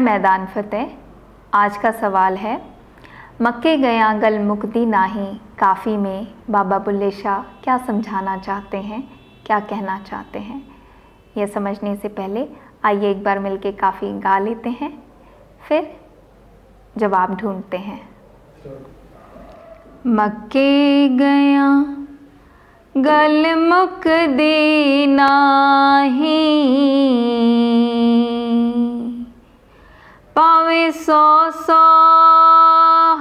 मैदान फतेह। आज का सवाल है, मक्के गया गल मुक्ति नाही काफ़ी में बाबा बुल्ले शाह क्या समझाना चाहते हैं, क्या कहना चाहते हैं। यह समझने से पहले आइए एक बार मिलके काफ़ी गा लेते हैं, फिर जवाब ढूंढते हैं। मक्के गया गल मुक्ति नाही पावे 100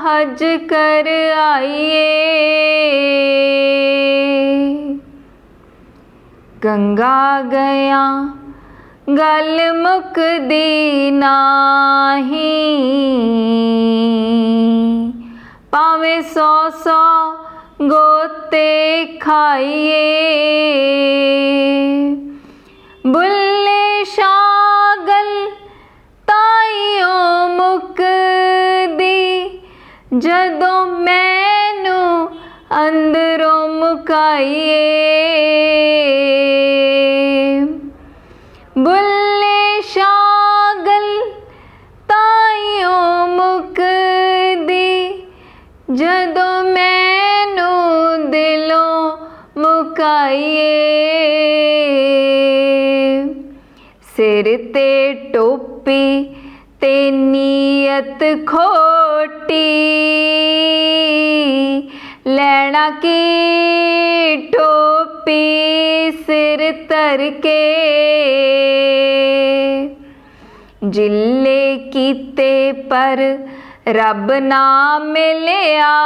हज कर आइए, गंगा गया गल मुक्ति नाही पावे 100 गोते खाइए, बुल्ले शाह गल ताईओ मुकदी जदों मैनू अंदरों मुकाइए, बुल्ले शाह गल ताईओ मुकदी जदों मैनू दिलों मुकाइए, सिर ते टोपी ते नीयत खोटी लैना की टोपी सिर तर के, जिले कीते पर रब ना मिलिया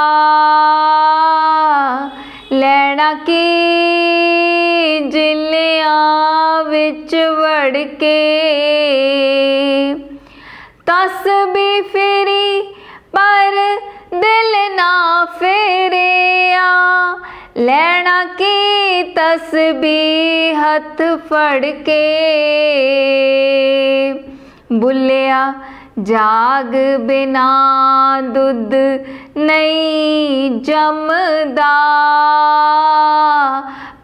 लैना की जिलिया विच वड़ के, तस्बी फिरी पर दिल ना फेरिया लैना की तस्बी हथ फड़ के, बुल्लिया जाग बिना दुध नहीं जमदा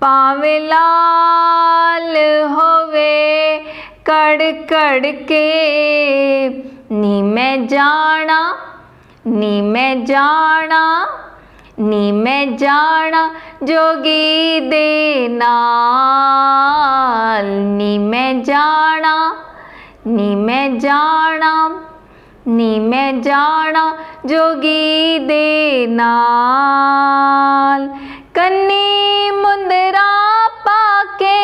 पावे लाल होवे कड़ कड़ के, नी मैं जाना नी मैं जाना नी मैं जाना जोगी दे नाल, नी मैं जाना नी मैं जाना नी मैं जाना जोगी दे नाल, कन्नी मुंदरा पाके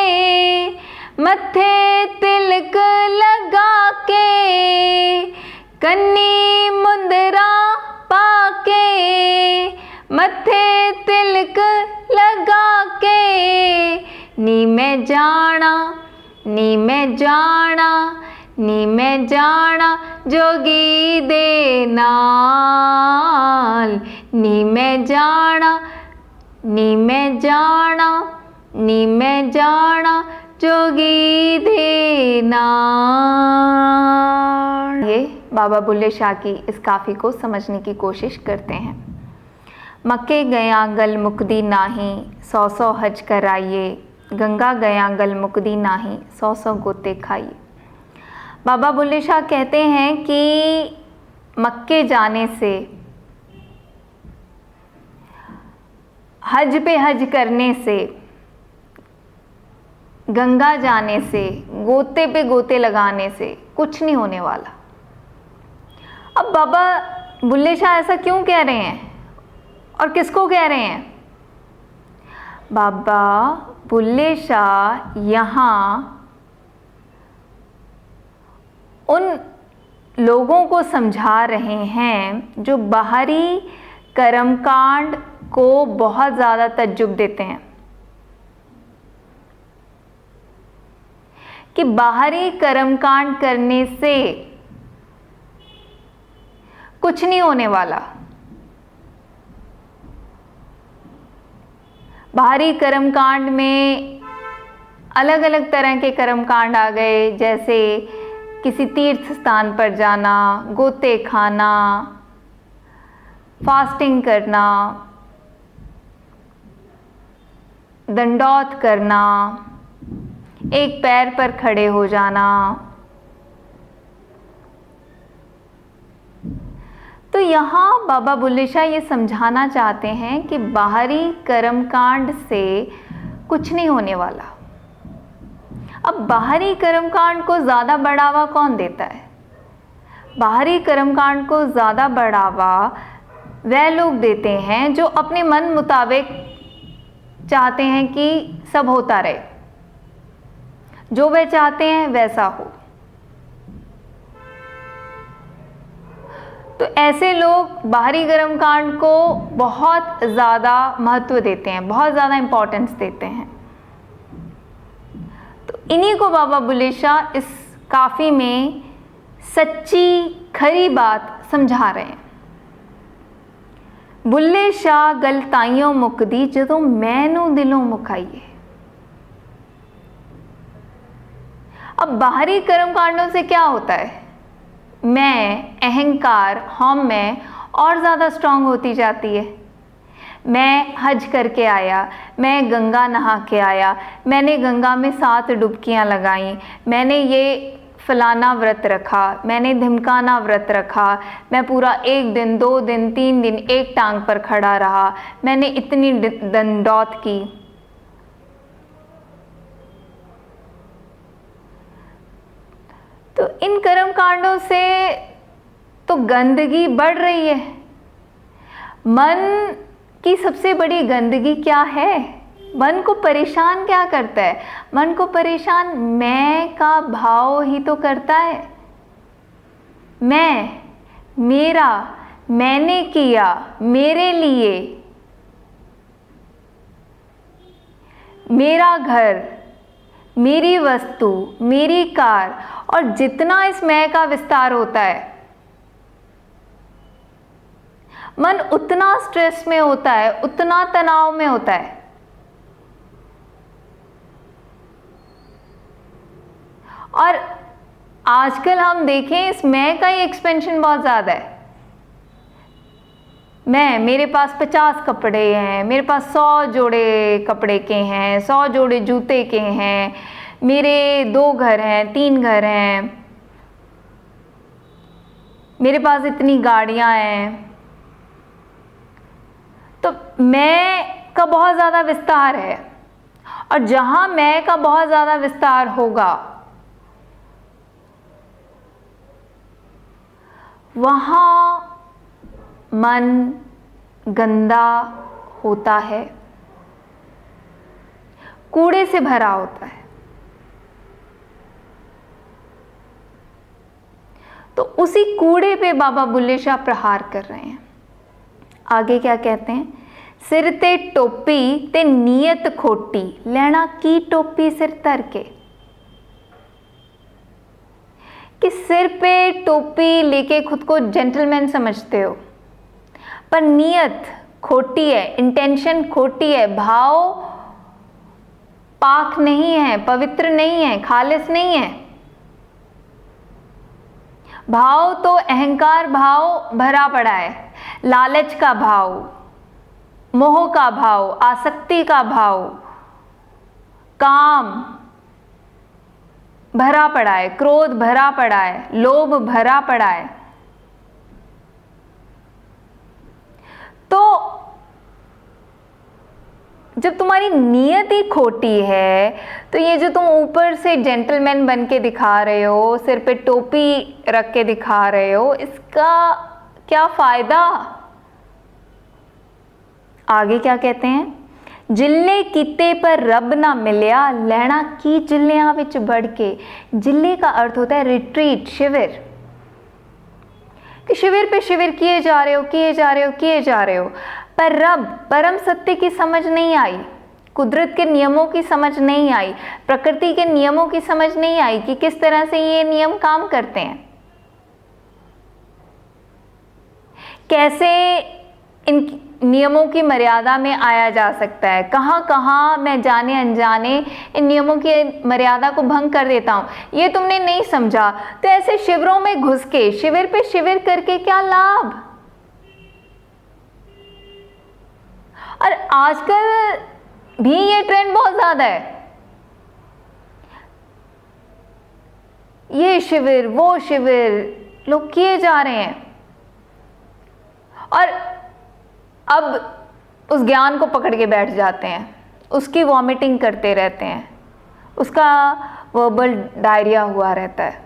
मत्थे तिलक लगा के, कन्नी मुंदरा पाके मत्थे तिलक लगा के, नी मैं जाना नी मैं जाना नी मैं जाना जोगी दे नाल, नी मैं जाना नी मैं जाना नी मैं जाना जोगी दे नाल। ये बाबा बुल्ले शाह की इस काफ़ी को समझने की कोशिश करते हैं। मक्के गया गल मुक्दी नाही 100 हज कराइए, गंगा गया गल मुक्दी नाही 100 गोते खाइए। बाबा बुल्ले शाह कहते हैं कि मक्के जाने से, हज पे हज करने से, गंगा जाने से, गोते पे गोते लगाने से कुछ नहीं होने वाला। अब बाबा बुल्ले शाह ऐसा क्यों कह रहे हैं और किसको कह रहे हैं? बाबा बुल्ले शाह यहाँ उन लोगों को समझा रहे हैं जो बाहरी कर्मकांड को बहुत ज़्यादा तज्जुब देते हैं कि बाहरी कर्मकांड करने से कुछ नहीं होने वाला। बाहरी कर्मकांड में अलग अलग तरह के कर्मकांड आ गए, जैसे किसी तीर्थ स्थान पर जाना, गोते खाना, फास्टिंग करना, दंडौत करना, एक पैर पर खड़े हो जाना, तो यहाँ बाबा बुल्ले शाह ये समझाना चाहते हैं कि बाहरी कर्मकांड से कुछ नहीं होने वाला। अब बाहरी कर्मकांड को ज़्यादा बढ़ावा कौन देता है? बाहरी कर्मकांड को ज़्यादा बढ़ावा वह लोग देते हैं जो अपने मन मुताबिक चाहते हैं कि सब होता रहे, जो वे चाहते हैं वैसा हो। तो ऐसे लोग बाहरी कर्मकांड को बहुत ज़्यादा महत्व देते हैं, बहुत ज़्यादा इम्पोर्टेंस देते हैं। तो इन्हीं को बाबा बुल्ले शाह इस काफ़ी में सच्ची खरी बात समझा रहे हैं। बुल्ले शाह गल ताइयों मुकदी जदों मैनू दिलों मुकाइए। अब बाहरी कर्मकांडों से क्या होता है? मैं, अहंकार, हम में और ज़्यादा स्ट्रांग होती जाती है। मैं हज करके आया, मैं गंगा नहा के आया, मैंने गंगा में 7 डुबकियां लगाई, मैंने ये फलाना व्रत रखा, मैंने ढिमकाना व्रत रखा, मैं पूरा 1 दिन, 2 दिन, 3 दिन एक टांग पर खड़ा रहा, मैंने इतनी दंडौत की। तो इन कर्म कांडों से तो गंदगी बढ़ रही है। मन की सबसे बड़ी गंदगी क्या है? मन को परेशान क्या करता है? मन को परेशान मैं का भाव ही तो करता है। मैं, मेरा, मैंने किया, मेरे लिए, मेरा घर, मेरी वस्तु, मेरी कार, और जितना इस मैं का विस्तार होता है, मन उतना स्ट्रेस में होता है, उतना तनाव में होता है। और आजकल हम देखें इस मैं का ही एक्सपेंशन बहुत ज़्यादा है। मेरे पास 50 कपड़े हैं, मेरे पास 100 जोड़े कपड़े के हैं, 100 जोड़े जूते के हैं, मेरे 2 घर हैं, 3 घर हैं, मेरे पास इतनी गाड़ियां हैं। तो मैं का बहुत ज़्यादा विस्तार है, और जहां मैं का बहुत ज़्यादा विस्तार होगा वहां मन गंदा होता है, कूड़े से भरा होता है। तो उसी कूड़े पे बाबा बुल्ले शाह प्रहार कर रहे हैं। आगे क्या कहते हैं? सिर ते टोपी ते नीयत खोटी, लेना की टोपी सिर धर के। कि सिर पे टोपी लेके खुद को जेंटलमैन समझते हो, पर नीयत खोटी है, इंटेंशन खोटी है, भाव पाक नहीं है, पवित्र नहीं है, खालिस नहीं है। भाव तो अहंकार भाव भरा पड़ा है, लालच का भाव, मोह का भाव, आसक्ति का भाव, काम भरा पड़ा है, क्रोध भरा पड़ा है, लोभ भरा पड़ा है। तो जब तुम्हारी नीयत ही खोटी है, तो ये जो तुम ऊपर से जेंटलमैन बन के दिखा रहे हो, सिर पे टोपी रख के दिखा रहे हो, इसका क्या फायदा? आगे क्या कहते हैं? जिले कीते पर रब ना मिलिया, लैना की जिलियां विच बढ़ के। जिले का अर्थ होता है रिट्रीट, शिविर। कि शिविर पे शिविर किए जा रहे हो, किए जा रहे हो, किए जा रहे हो, पर रब, परम सत्य की समझ नहीं आई, कुदरत के नियमों की समझ नहीं आई, प्रकृति के नियमों की समझ नहीं आई कि किस तरह से ये नियम काम करते हैं, कैसे इन नियमों की मर्यादा में आया जा सकता है। कहाँ कहाँ मैं जाने अनजाने इन नियमों की मर्यादा को भंग कर देता हूँ, ये तुमने नहीं समझा। तो ऐसे शिविरों में घुस के, शिविर पे शिविर करके क्या लाभ? और आजकल भी ये ट्रेंड बहुत ज़्यादा है, ये शिविर वो शिविर लोग किए जा रहे हैं। और अब उस ज्ञान को पकड़ के बैठ जाते हैं, उसकी वॉमिटिंग करते रहते हैं, उसका वर्बल डायरिया हुआ रहता है।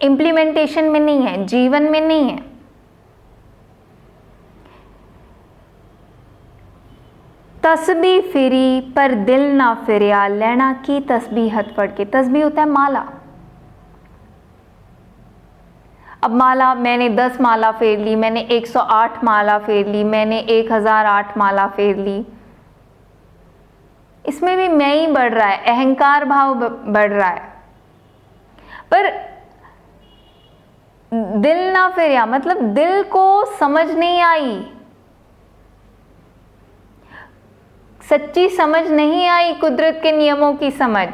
इम्प्लीमेंटेशन में नहीं है, जीवन में नहीं है। तस्बी फिरी पर दिल ना फिरिया, लेना की तस्बी हथ पड़ के। तस्बी होता है माला। अब माला, मैंने 10 माला फेर ली, मैंने 108 माला फेर ली, मैंने 1008 माला फेर ली, इसमें भी मैं ही बढ़ रहा है, अहंकार भाव बढ़ रहा है। पर दिल ना फिरिया मतलब दिल को समझ नहीं आई, सच्ची समझ नहीं आई, कुदरत के नियमों की समझ,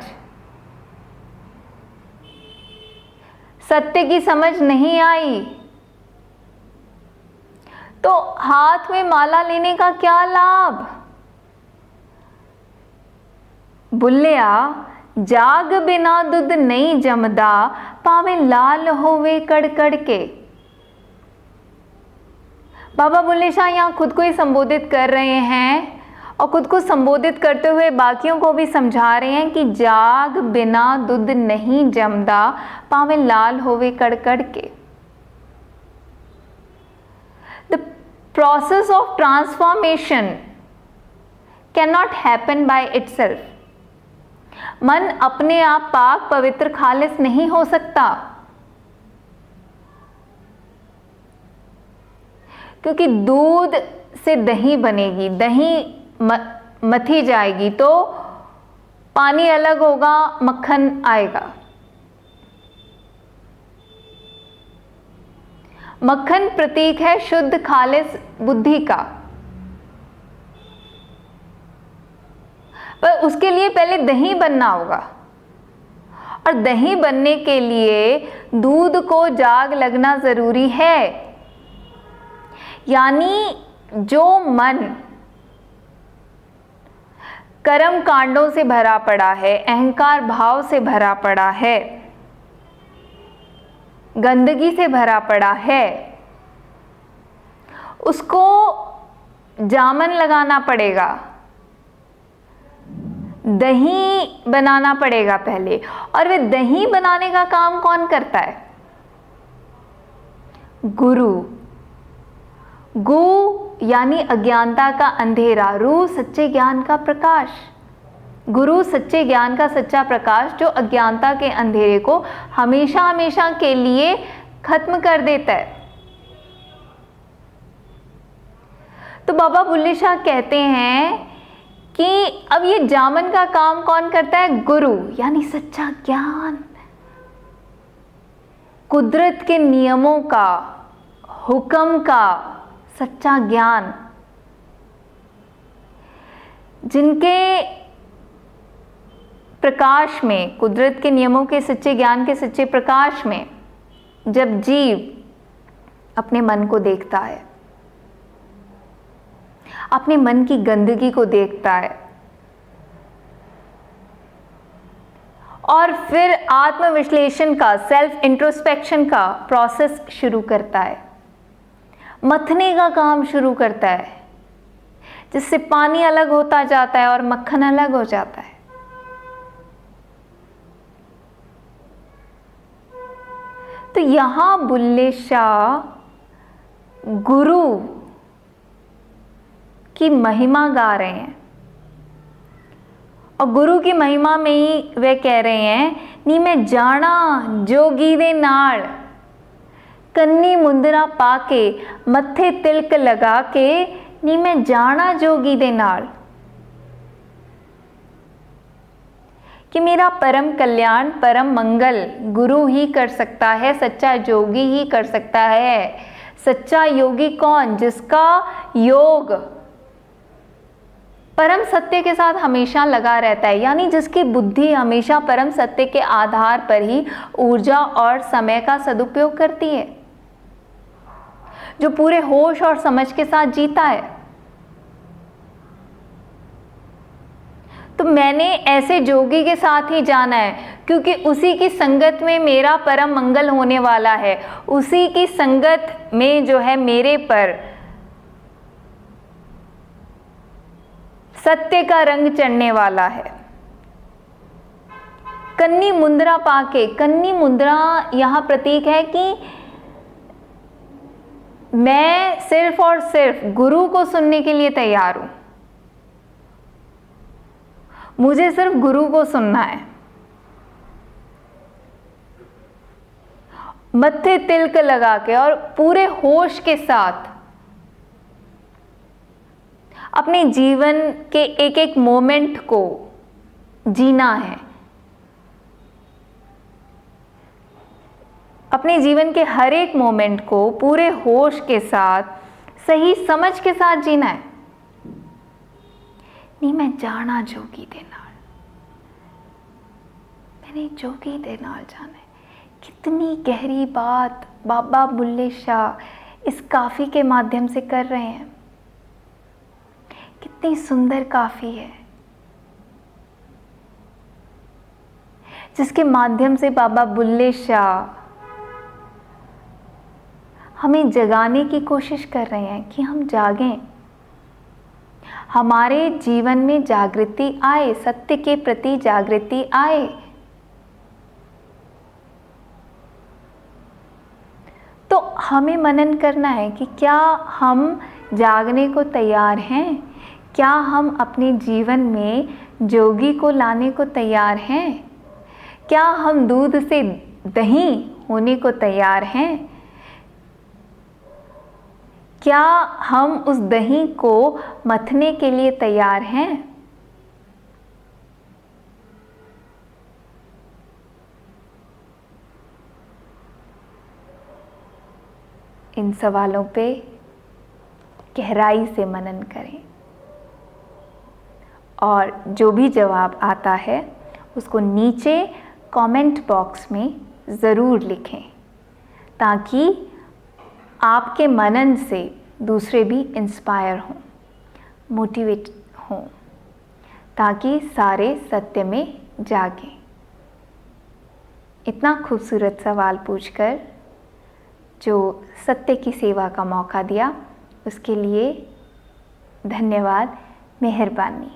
सत्य की समझ नहीं आई। तो हाथ में माला लेने का क्या लाभ? बुल्लिया जाग बिना दुध नहीं जमदा, पावे लाल होवे कड़ कड़ के। बाबा बुल्ले शाह यहाँ खुद को ही संबोधित कर रहे हैं और खुद को संबोधित करते हुए बाकियों को भी समझा रहे हैं कि जाग बिना दुध नहीं जमदा, पावे लाल होवे कड़ कड़ के। The process of transformation can not happen by itself. मन अपने आप पाक पवित्र खालिस नहीं हो सकता, क्योंकि दूध से दही बनेगी, दही मथी जाएगी तो पानी अलग होगा, मक्खन आएगा। मक्खन प्रतीक है शुद्ध खालिस बुद्धि का, पर उसके लिए पहले दही बनना होगा, और दही बनने के लिए दूध को जाग लगना जरूरी है। यानी जो मन कर्म कांडों से भरा पड़ा है, अहंकार भाव से भरा पड़ा है, गंदगी से भरा पड़ा है, उसको जामन लगाना पड़ेगा, दही बनाना पड़ेगा पहले। और वे दही बनाने का काम कौन करता है? गुरु। गु यानी अज्ञानता का अंधेरा, रू सच्चे ज्ञान का प्रकाश। गुरु सच्चे ज्ञान का सच्चा प्रकाश जो अज्ञानता के अंधेरे को हमेशा हमेशा के लिए खत्म कर देता है। तो बाबा बुल्ले शाह कहते हैं कि अब ये जामन का काम कौन करता है? गुरु, यानी सच्चा ज्ञान, कुदरत के नियमों का, हुक्म का सच्चा ज्ञान। जिनके प्रकाश में, कुदरत के नियमों के सच्चे ज्ञान के सच्चे प्रकाश में जब जीव अपने मन को देखता है, अपने मन की गंदगी को देखता है और फिर आत्मविश्लेषण का, सेल्फ इंट्रोस्पेक्शन का प्रोसेस शुरू करता है, मथने का काम शुरू करता है, जिससे पानी अलग होता जाता है और मक्खन अलग हो जाता है। तो यहां बुल्ले शाह गुरु की महिमा गा रहे हैं, और गुरु की महिमा में ही वे कह रहे हैं, नी मैं जाना जोगी दे नाल, कन्नी मुंदरा पाके मत्थे तिलक लगा के, नी मैं जाना जोगी दे नाल, कि मेरा परम कल्याण, परम मंगल गुरु ही कर सकता है, सच्चा योगी ही कर सकता है। सच्चा योगी कौन? जिसका योग परम सत्य के साथ हमेशा लगा रहता है, यानी जिसकी बुद्धि हमेशा परम सत्य के आधार पर ही ऊर्जा और समय का सदुपयोग करती है, जो पूरे होश और समझ के साथ जीता है। तो मैंने ऐसे जोगी के साथ ही जाना है, क्योंकि उसी की संगत में मेरा परम मंगल होने वाला है, उसी की संगत में जो है मेरे पर सत्य का रंग चढ़ने वाला है। कन्नी मुद्रा पाके, कन्नी मुद्रा यहाँ प्रतीक है कि मैं सिर्फ और सिर्फ गुरु को सुनने के लिए तैयार हूं, मुझे सिर्फ गुरु को सुनना है। मत्थे तिलक लगा के और पूरे होश के साथ अपने जीवन के एक एक मोमेंट को जीना है, अपने जीवन के हर एक मोमेंट को पूरे होश के साथ, सही समझ के साथ जीना है। नहीं मैं जाना जोगी दे नाल, मैंने जोगी दे नाल जाना है। कितनी गहरी बात बाबा बुल्ले शाह इस काफ़ी के माध्यम से कर रहे हैं। कितनी सुंदर काफ़ी है जिसके माध्यम से बाबा बुल्ले शाह हमें जगाने की कोशिश कर रहे हैं कि हम जागें, हमारे जीवन में जागृति आए, सत्य के प्रति जागृति आए। तो हमें मनन करना है कि क्या हम जागने को तैयार हैं, क्या हम अपने जीवन में जोगी को लाने को तैयार हैं, क्या हम दूध से दही होने को तैयार हैं, क्या हम उस दही को मथने के लिए तैयार हैं। इन सवालों पे गहराई से मनन करें और जो भी जवाब आता है उसको नीचे कमेंट बॉक्स में ज़रूर लिखें, ताकि आपके मनन से दूसरे भी इंस्पायर हों, मोटिवेट हों, ताकि सारे सत्य में जागें। इतना खूबसूरत सवाल पूछकर जो सत्य की सेवा का मौका दिया उसके लिए धन्यवाद, मेहरबानी।